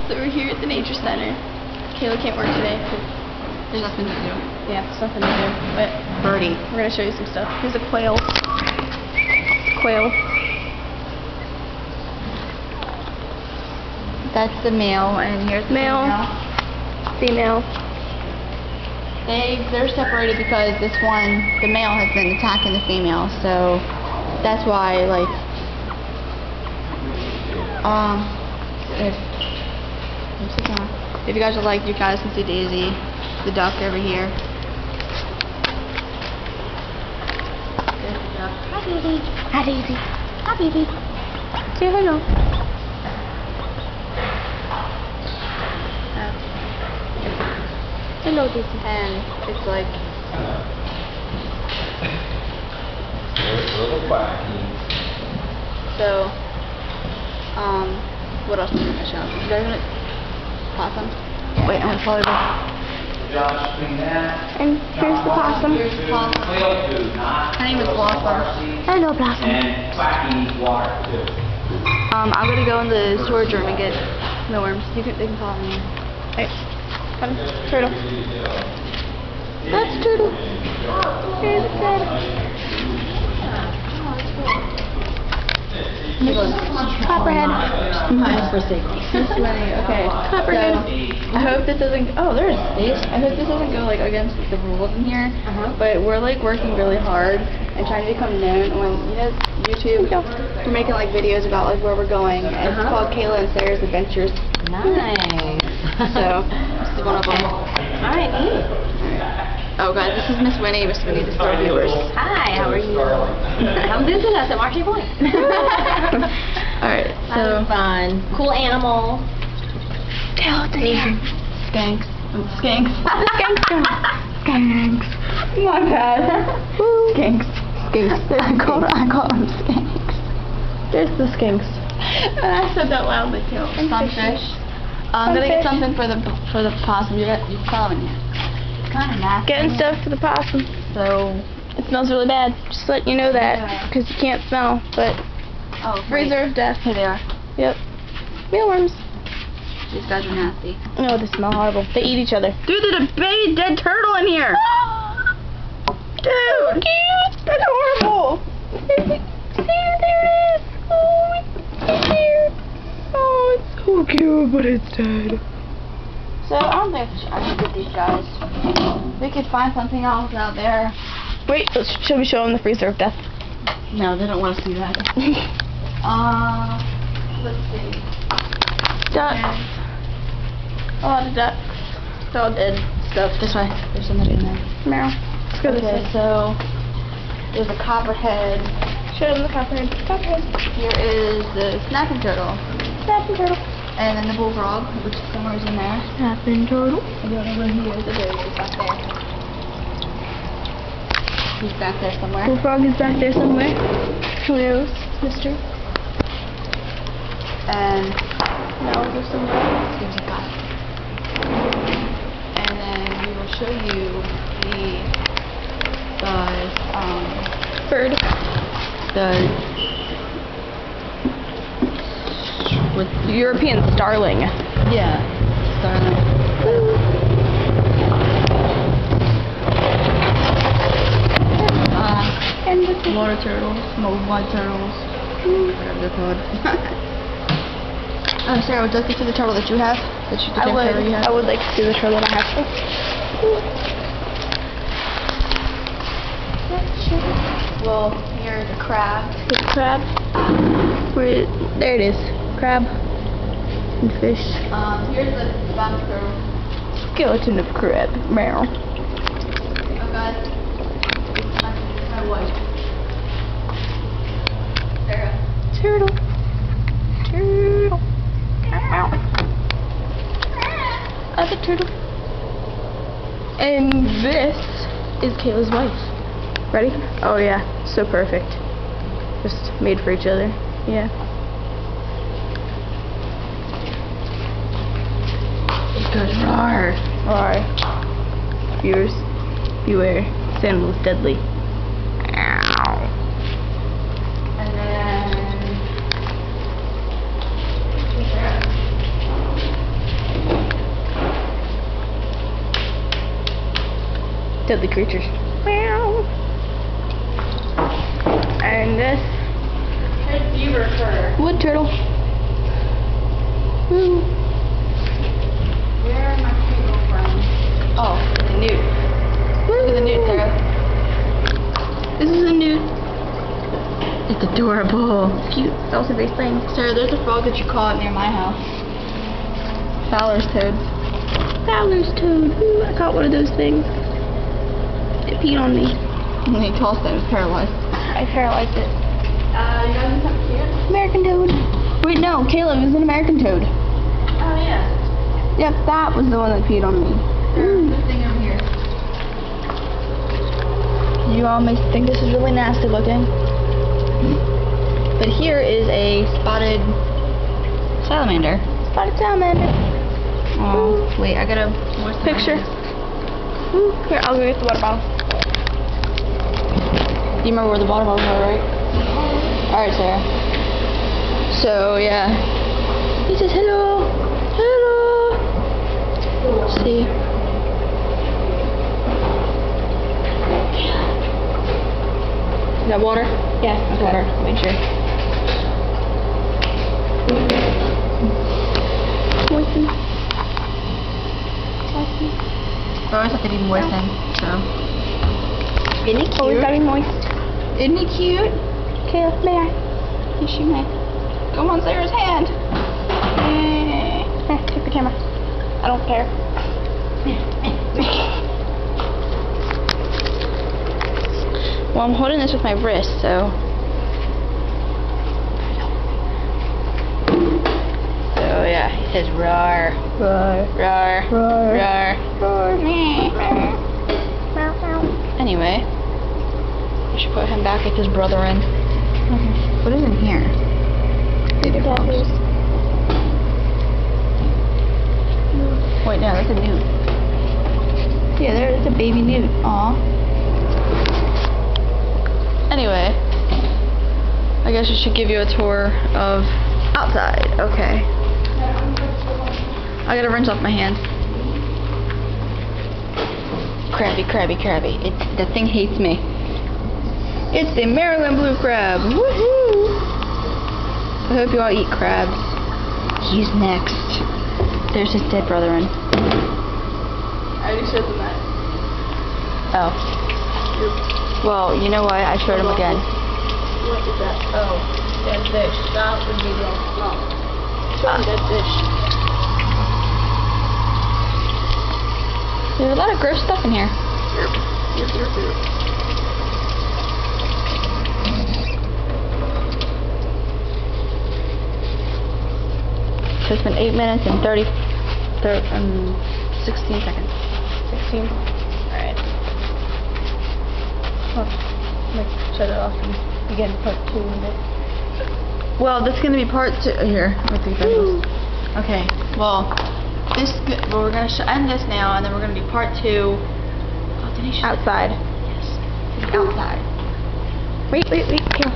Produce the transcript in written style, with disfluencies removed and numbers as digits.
So we're here at the nature center. Kayla can't work today because There's nothing to do. yeah, there's nothing to do. But Birdie. we're gonna show you some stuff. Here's a quail. Quail. That's the male, and here's the Male. female. Female. They're separated because this one, the male, has been attacking the female, so that's why, like, if you guys would like, you guys can see Daisy, the duck over here. There's the duck. Hi, Daisy. Hi, Daisy. Hi, baby. Say hello. Hello, Daisy. And it's like, so, what else did I show? You guys want possum? Yeah. Wait, I'm gonna follow this. And here's the possum. Here's the possum. Her name is Blossom. Hello, Blossom. And Quacky needs water too. I'm gonna go in the storage room and get millworms. They can follow me. Hey, come, turtle. That's turtle. Here's the turtle. Copperhead. Okay. Copperhead. So, I hope this doesn't. Oh, there's space. I hope this doesn't go like against the rules in here. But we're like working really hard and trying to become known on YouTube. We're making like videos about like where we're going. And it's called Kayla and Sarah's Adventures. Nice. So this is one of them. Alright, neat. Oh guys, this is Miss Winnie. Miss Winnie, the star viewers. Hi, how are you? Come visit us at Marshy Point. Alright, so fun. Cool animal. Skeleton here. skanks. Skanks. Skanks. My bad. Skanks. Skanks. I call them skanks. There's the skinks. I said that loudly too. Sunfish. I'm gonna get something for the possum. You're following me. It's kind of nasty. Getting stuff for the possum. So It smells really bad. Just letting you know that. Because you can't smell. But freezer of death. Here they are. Yep. Mealworms. These guys are nasty. No, they smell horrible. They eat each other. Dude, there's a baby dead turtle in here. Dude, cute. That's horrible. See, there it is. Oh, it's so cute. Oh, it's so cute, but it's dead. So I don't think I should get these guys. We could find something else out there. Wait, should we show them the freezer of death? No, they don't want to see that. Let's see. Ducks. A lot of ducks. They're all dead stuff. This way. There's somebody in there. Meow. Let's go this Okay, way. so there's a copperhead. Show them the copperhead. Copperhead. Here is the snapping turtle. Snapping turtle. And then the bullfrog, which somewhere is in there. Snapping turtle. I don't know where he is. Oh, there he is, back there. He's back there somewhere. Bullfrog is back there somewhere. Who knows, mister? And No, there's somewhere. here's a guy. And then we will show you Bird. with European starling. yeah, starling. And the Water turtles, white turtles, whatever they're called. Sarah, would you like to see the turtle that you have? I would like to see the turtle that I have. Well, here's a crab. The crab. There it is. Crab. And fish. Here's the bottom turtle. Skeleton of crab. Meow. Oh god. It's my wife. Sarah. Turtle. Turtle. Ow. Other turtle. And this is Kayla's wife. Ready? Oh yeah, so perfect. Just made for each other. Yeah. It goes roar. Roar. Viewers, beware. This animal is deadly. Ow. And then Deadly creatures. Meow. And this beaver fur. wood turtle. Woo. Where are my people from? Oh, the newt. Look at the newt, Sarah. This is a newt. It's adorable. It's cute. It's also very slim. Sarah, there's a frog that you caught near my house. Fowler's toad. Fowler's toad. Ooh, I caught one of those things. It peed on me. And he tossed it. It was paralyzed. I paralyzed it. You guys need something cute? American toad. Wait, no, Caleb is an American toad. Oh, yeah. Yep, that was the one that peed on me. There's this thing over here. You all may think this is really nasty looking. But here is a spotted salamander. Spotted salamander. Oh, wait, I gotta moisturize Picture. this. Ooh, here, I'll go get the water bottle. You remember where the water bottles are, right? Alright, Sarah. So, yeah. He says hello. Hello. See. Is that water? Yeah, That's water. Make sure. Moisten. They always have to be moistened, so. Isn't he cute? Always gotta be moist. Isn't he cute? Caleb, may I? Yes, you may. Come on, Sarah's hand. Take the camera. I don't care. Well, I'm holding this with my wrist, so. So, yeah, he says roar. Roar. Roar. Roar. Roar. Roar. Anyway, I should put him back with his brother in. What is in here? Baby frogs. Wait, no, that's a newt. Yeah, there's a baby newt. Aw. Anyway, I guess I should give you a tour of outside. Okay. I gotta rinse off my hands. Crabby, crabby, crabby. The thing hates me. It's the Maryland blue crab. Woohoo! I hope you all eat crabs. He's next. There's his dead brother in. I already showed them that. Oh. Well, you know what? I showed him again. What is that? Oh, dead fish. That would be the no. Show them dead fish. There's a lot of gross stuff in here. So it's been 8 minutes and 16 seconds. 16. Alright. Shut it off and begin part 2 in it. Well, this is going to be part 2. Here, let me take this. Okay, well, we're going to end this now, and then we're going to do part 2. Oh, did he shut Outside. Yes. Outside. Wait, kill.